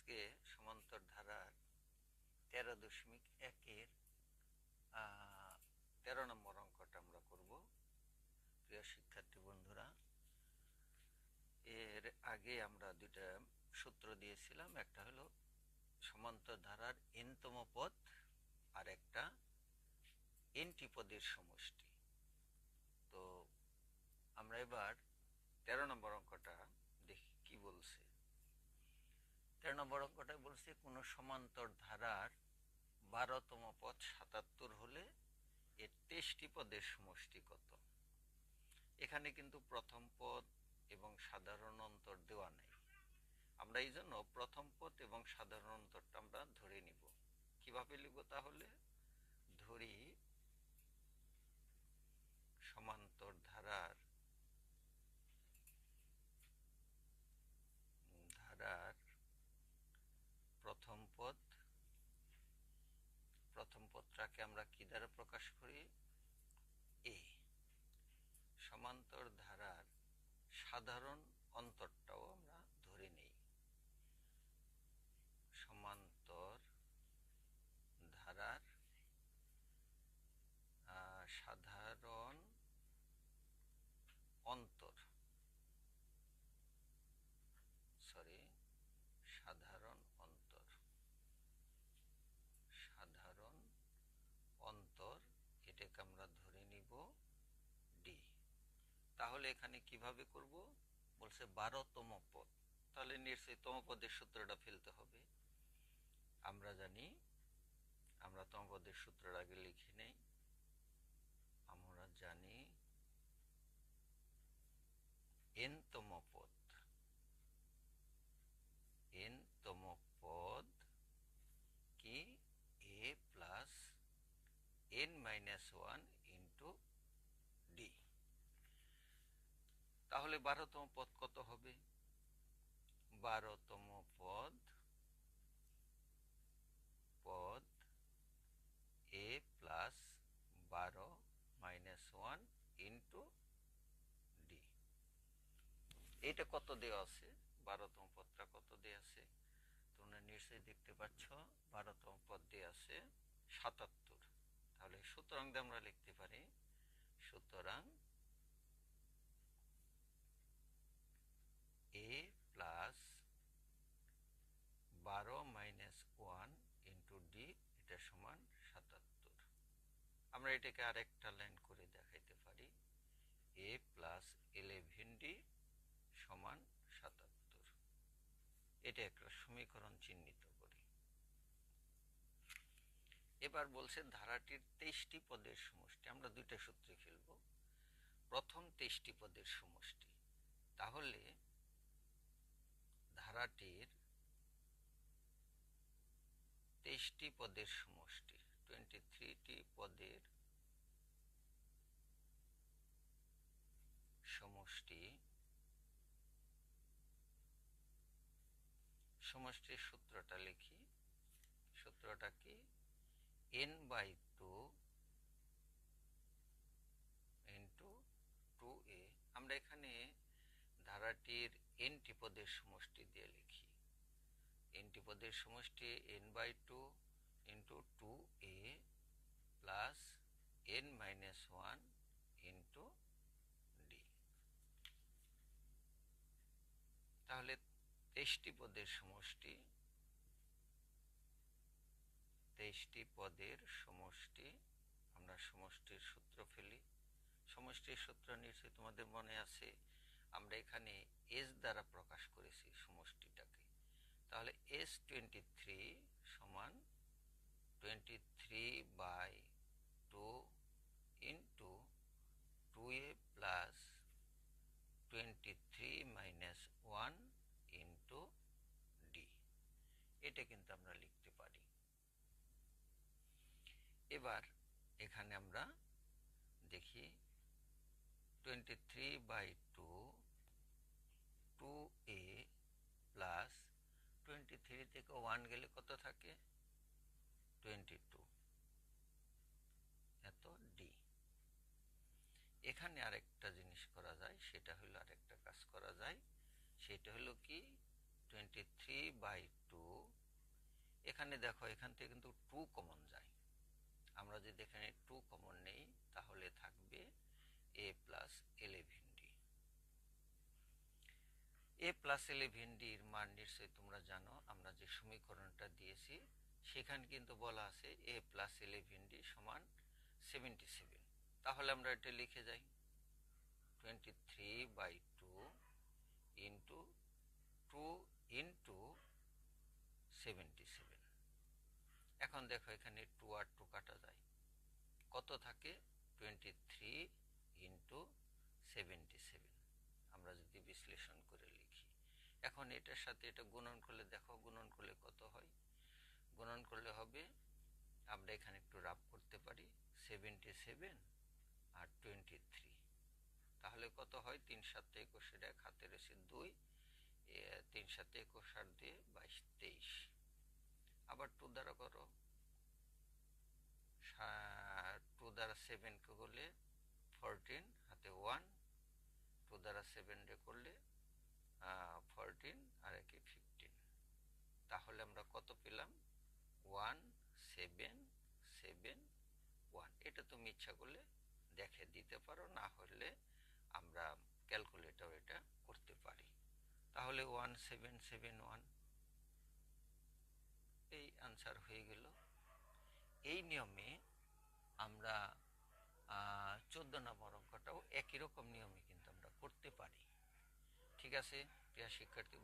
আজকে সমান্তর ধারার 13.1-এর 13 নম্বর অঙ্কটা আমরা করব। প্রিয় শিক্ষার্থী বন্ধুরা, এর আগে আমরা দুইটা সূত্র দিয়েছিলাম। একটা হলো সমান্তর ধারার n-তম পদ আর একটা n-টি পদের সমষ্টি। তো আমরা এবার 13 নম্বর অঙ্কটা দেখি কি বলছে। 13 নম্বর অঙ্কটায় বলছে কোন সমান্তর ধারার 12তম পদ 77 হলে এর 23টি পদের সমষ্টি কত। এখানে কিন্তু প্রথম পদ এবং সাধারণ অন্তর দেওয়া নেই। আমরা এই জন্য প্রথম পদ এবং সাধারণ অন্তরটা আমরা ধরে নিব। কিভাবে লিখব তাহলে? ধরি সমান্তর ধারার প্রথম পদটাকে আমরা কি দ্বারা প্রকাশ করি? এ। সমান্তর ধারার সাধারণ অন্তরটাও আমরা ধরে নেই। সমান্তর ধারার সাধারণ অন্তর এটাকে আমরা ধরে নিব ডি। তাহলে এখানে কিভাবে করব? বলছে 12তম পদ, তাহলে নিশ্চয়ই তম পদের সূত্রটা ফেলতে হবে। আমরা জানি, আমরা তম পদের সূত্রটা আগে লিখে নেই। আমরা জানি n-তম পদ কি a plus n-1 into D. তাহলে 12তম পদ কত হবে? 12তম পদ a প্লাস 12-1 ইন্টু ডি। এইটা কত দেওয়া আছে? 12তম পদটা কত দেওয়া আছে তোমরা নিশ্চয়ই দেখতে পাচ্ছ। 12তম পদ দেওয়া আছে 77। তাহলে সুতরাং আমরা লিখতে পারি, সুতরাং a প্লাস 12-1 ইন্টু ডি এটা সমান 77। আমরা এটাকে আরেকটা লাইন করে দেখাইতে পারি, a প্লাস 11d সমান 77। এটা একটা সমীকরণ চিহ্নিত করি। এবার বলছে ধারাটির 23টি পদের সমষ্টি। আমরা দুইটা সূত্রে ফেলব। প্রথম 23টি পদের সমষ্টি, তাহলে ধারাটির 23টি পদের সমষ্টি, 23টি পদের সমষ্টির সূত্রটা লিখি। সূত্রটা কি? n/2 into 2a। আমরা এখানে ধারাটির n-টি পদের সমষ্টি দিয়ে লিখি। n-টি পদের সমষ্টি n/2 into 2a plus n-1 into D. তাহলে 23টি পদের সমষ্টি, আমরা সমষ্টির সূত্র ফেলি। সমষ্টির সূত্র নিশ্চয়ই তোমাদের মনে আছে, আমরা এখানে s দ্বারা প্রকাশ করেছি সমষ্টিটাকে। তাহলে s23 সমান 23/2 into 2a plus 23-1 into D. এটা কিন্তু আমরা লিখতে পারি। এবার এখানে আমরা দেখি 23/2 2a প্লাস 23 থেকে 1 গেলে কত থাকে? 22 এত ডি। এখানে আরেকটা জিনিস করা যায়, সেটা হলো আরেকটা কাজ করা যায়, সেটা হলো কি 23/2 এখানে দেখো এখান থেকে কিন্তু 2 কমন যায়। আমরা যদি এখানে 2 কমন নেই তাহলে থাকবে a plus 11d। a plus 11d এর মান নিশ্চয়ই তোমরা জানো, আমরা যে সমীকরণটা দিয়েছি সেখানে কিন্তু বলা আছে a প্লাস 11d সমান 77। তাহলে আমরা এটা লিখে যাই 23/2 ইন্টু 2 ইন্টু 77। এখন দেখো এখানে 2 আর 2 কাটা যায়, কত থাকে 23 ইন্টু 77। আমরা যদি বিশ্লেষণ করে লিখি, এখন এটার সাথে এটা গুণন করলে দেখো গুণন করলে কত হয়, গুণন করলে হবে, আমরা এখানে একটু রাফ করতে পারি, 77 আর 23, তাহলে কত হয় 3 7 21 এর 1 হাতে রয়েছে 2, 3 7 21 আর 2 22 23। আবার 2 দ্বারা করো, 2 দ্বারা 7 কে করলে 14 হাতে 1, 2 দ্বারা 7 রে করলে 14 আর একে 15। তাহলে আমরা কত পেলাম 1771। এটা তুমি ইচ্ছা করলে দেখে দিতে পারো, না হলে আমরা ক্যালকুলেটর এটা করতে পারি। তাহলে 1771 এই আনসার হয়ে গেল। এই নিয়মে আমরা 14 নম্বর অঙ্কটাও একই রকম নিয়মে কিন্তু আমরা করতে পারি। ঠিক আছে প্রিয় শিক্ষার্থী।